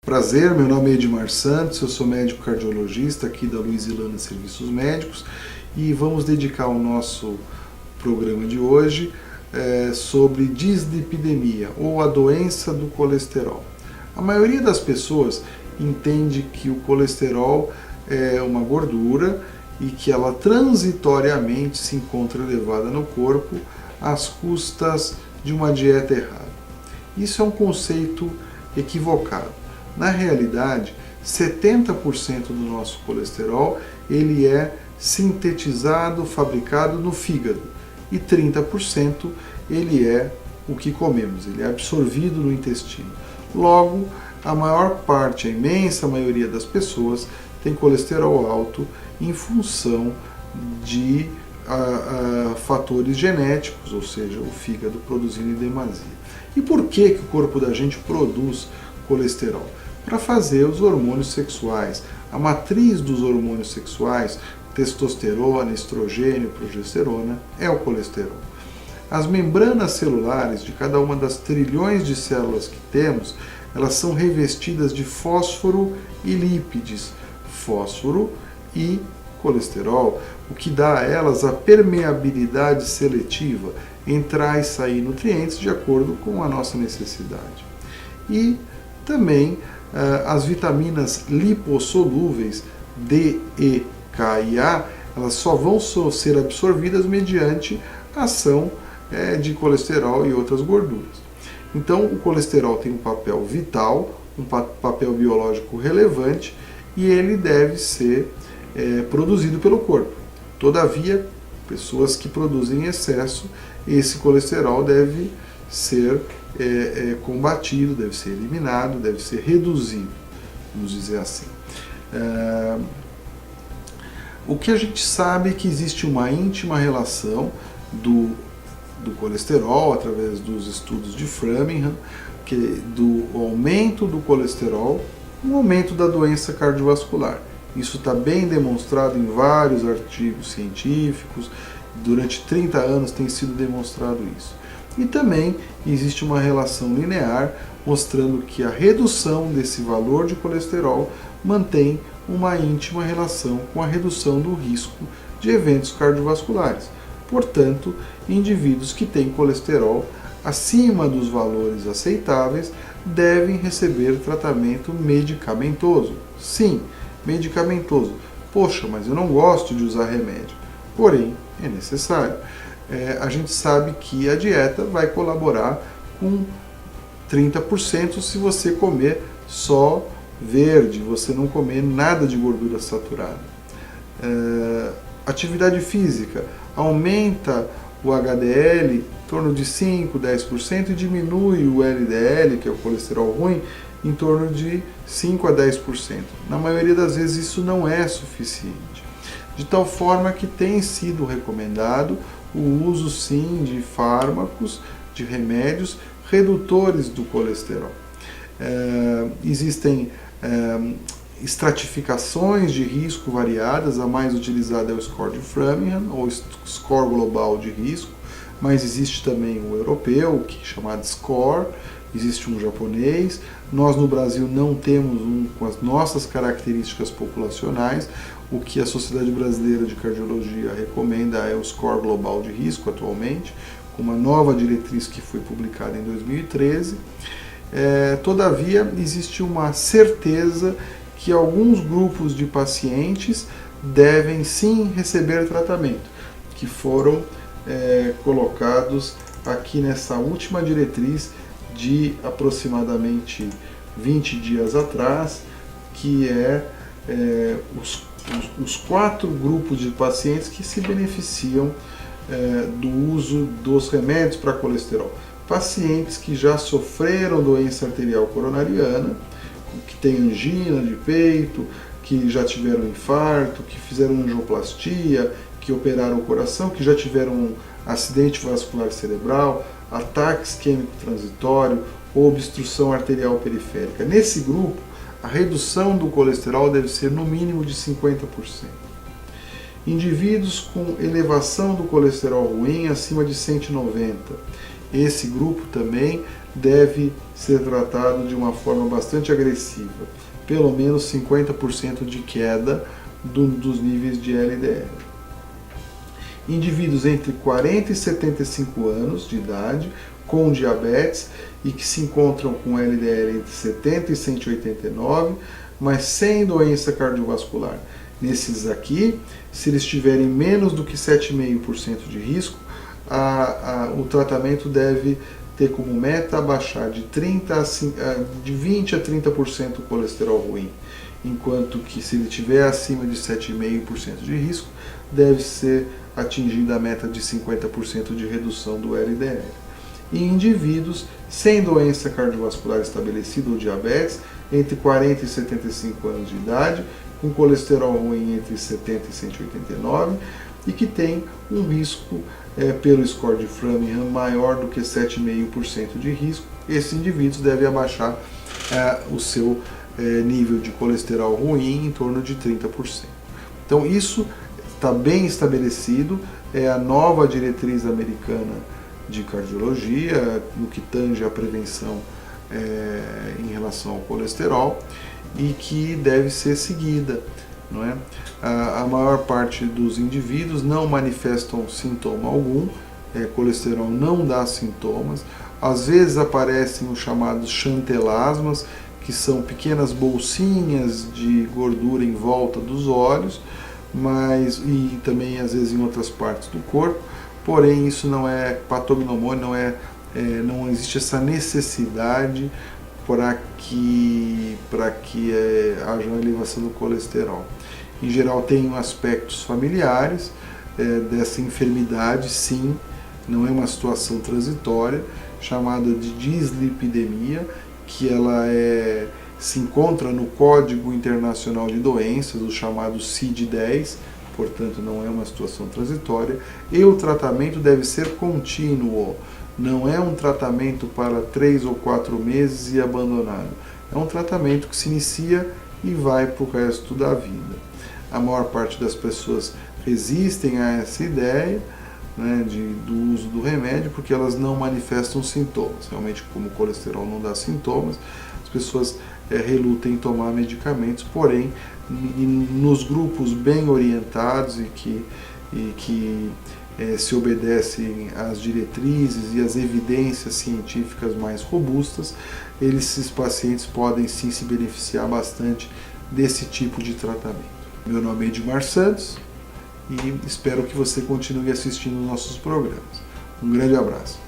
Prazer, meu nome é Edmar Santos, eu sou médico cardiologista aqui da Luisilana Serviços Médicos e vamos dedicar o nosso programa de hoje sobre dislipidemia ou a doença do colesterol. A maioria das pessoas entende que o colesterol é uma gordura e que ela transitoriamente se encontra elevada no corpo às custas de uma dieta errada. Isso é um conceito equivocado. Na realidade, 70% do nosso colesterol ele é sintetizado, fabricado no fígado e 30% ele é o que comemos, ele é absorvido no intestino. Logo, a maior parte, a imensa maioria das pessoas tem colesterol alto em função de fatores genéticos, ou seja, o fígado produzindo em demasia. E por que o corpo da gente produz colesterol? Para fazer os hormônios sexuais. A matriz dos hormônios sexuais, testosterona, estrogênio, progesterona, é o colesterol. As membranas celulares de cada uma das trilhões de células que temos, elas são revestidas de fósforo e lípides, fósforo e colesterol, o que dá a elas a permeabilidade seletiva, entrar e sair nutrientes de acordo com a nossa necessidade. E também as vitaminas lipossolúveis D, E, K e A, elas só vão ser absorvidas mediante a ação de colesterol e outras gorduras. Então, o colesterol tem um papel vital, um papel biológico relevante e ele deve ser produzido pelo corpo. Todavia, pessoas que produzem em excesso, esse colesterol deve ser combatido, deve ser eliminado, deve ser reduzido, vamos dizer assim. O que a gente sabe é que existe uma íntima relação do colesterol, através dos estudos de Framingham, do aumento do colesterol, com o aumento da doença cardiovascular. Isso está bem demonstrado em vários artigos científicos, durante 30 anos tem sido demonstrado isso. E também existe uma relação linear mostrando que a redução desse valor de colesterol mantém uma íntima relação com a redução do risco de eventos cardiovasculares. Portanto, indivíduos que têm colesterol acima dos valores aceitáveis devem receber tratamento medicamentoso. Sim, medicamentoso. Poxa, mas eu não gosto de usar remédio. Porém, é necessário. A gente sabe que a dieta vai colaborar com 30% se você comer só verde, você não comer nada de gordura saturada. Atividade física aumenta o HDL em torno de 5, 10% e diminui o LDL, que é o colesterol ruim, em torno de 5 a 10%. Na maioria das vezes isso não é suficiente. De tal forma que tem sido recomendado o uso sim de fármacos, de remédios redutores do colesterol. Existem estratificações de risco variadas, a mais utilizada é o score de Framingham, ou score global de risco, mas existe também o europeu, que é chamado score, existe um japonês. Nós no Brasil não temos um com as nossas características populacionais. O que a Sociedade Brasileira de Cardiologia recomenda é o score global de risco atualmente, com uma nova diretriz que foi publicada em 2013. Todavia, existe uma certeza que alguns grupos de pacientes devem sim receber tratamento, que foram colocados aqui nessa última diretriz de aproximadamente 20 dias atrás, que os 4 grupos de pacientes que se beneficiam do uso dos remédios para colesterol. Pacientes que já sofreram doença arterial coronariana, que têm angina de peito, que já tiveram infarto, que fizeram angioplastia, que operaram o coração, que já tiveram um acidente vascular cerebral, ataque isquêmico transitório ou obstrução arterial periférica. Nesse grupo, a redução do colesterol deve ser no mínimo de 50%. Indivíduos com elevação do colesterol ruim acima de 190 esse grupo também deve ser tratado de uma forma bastante agressiva, pelo menos 50% de queda dos níveis de LDL. Indivíduos entre 40 e 75 anos de idade com diabetes e que se encontram com LDL entre 70 e 189, mas sem doença cardiovascular. Nesses aqui, se eles tiverem menos do que 7,5% de risco, o tratamento deve ter como meta baixar de 20 a 30% o colesterol ruim, enquanto que se ele tiver acima de 7,5% de risco, deve ser atingida a meta de 50% de redução do LDL. Em indivíduos sem doença cardiovascular estabelecida ou diabetes, entre 40 e 75 anos de idade, com colesterol ruim entre 70 e 189 e que tem um risco pelo score de Framingham maior do que 7,5% de risco, esses indivíduos devem abaixar o seu nível de colesterol ruim em torno de 30%. Então isso está bem estabelecido, é a nova diretriz americana de cardiologia, no que tange a prevenção em relação ao colesterol, e que deve ser seguida, não é? A maior parte dos indivíduos não manifestam sintoma algum, colesterol não dá sintomas, às vezes aparecem os chamados chantelasmas, que são pequenas bolsinhas de gordura em volta dos olhos, e também às vezes em outras partes do corpo, porém isso não é patognomônio, não existe essa necessidade para que haja uma elevação do colesterol. Em geral tem aspectos familiares dessa enfermidade, sim, não é uma situação transitória, chamada de dislipidemia, que ela se encontra no Código Internacional de Doenças, o chamado CID-10, portanto não é uma situação transitória, e o tratamento deve ser contínuo, não é um tratamento para 3 ou 4 meses e abandonado, é um tratamento que se inicia e vai para o resto da vida. A maior parte das pessoas resistem a essa ideia, né, do uso do remédio, porque elas não manifestam sintomas. Realmente, como o colesterol não dá sintomas, as pessoas relutam em tomar medicamentos, porém, nos grupos bem orientados e que se obedecem às diretrizes e às evidências científicas mais robustas, esses pacientes podem sim se beneficiar bastante desse tipo de tratamento. Meu nome é Edmar Santos e espero que você continue assistindo nossos programas. Um grande abraço.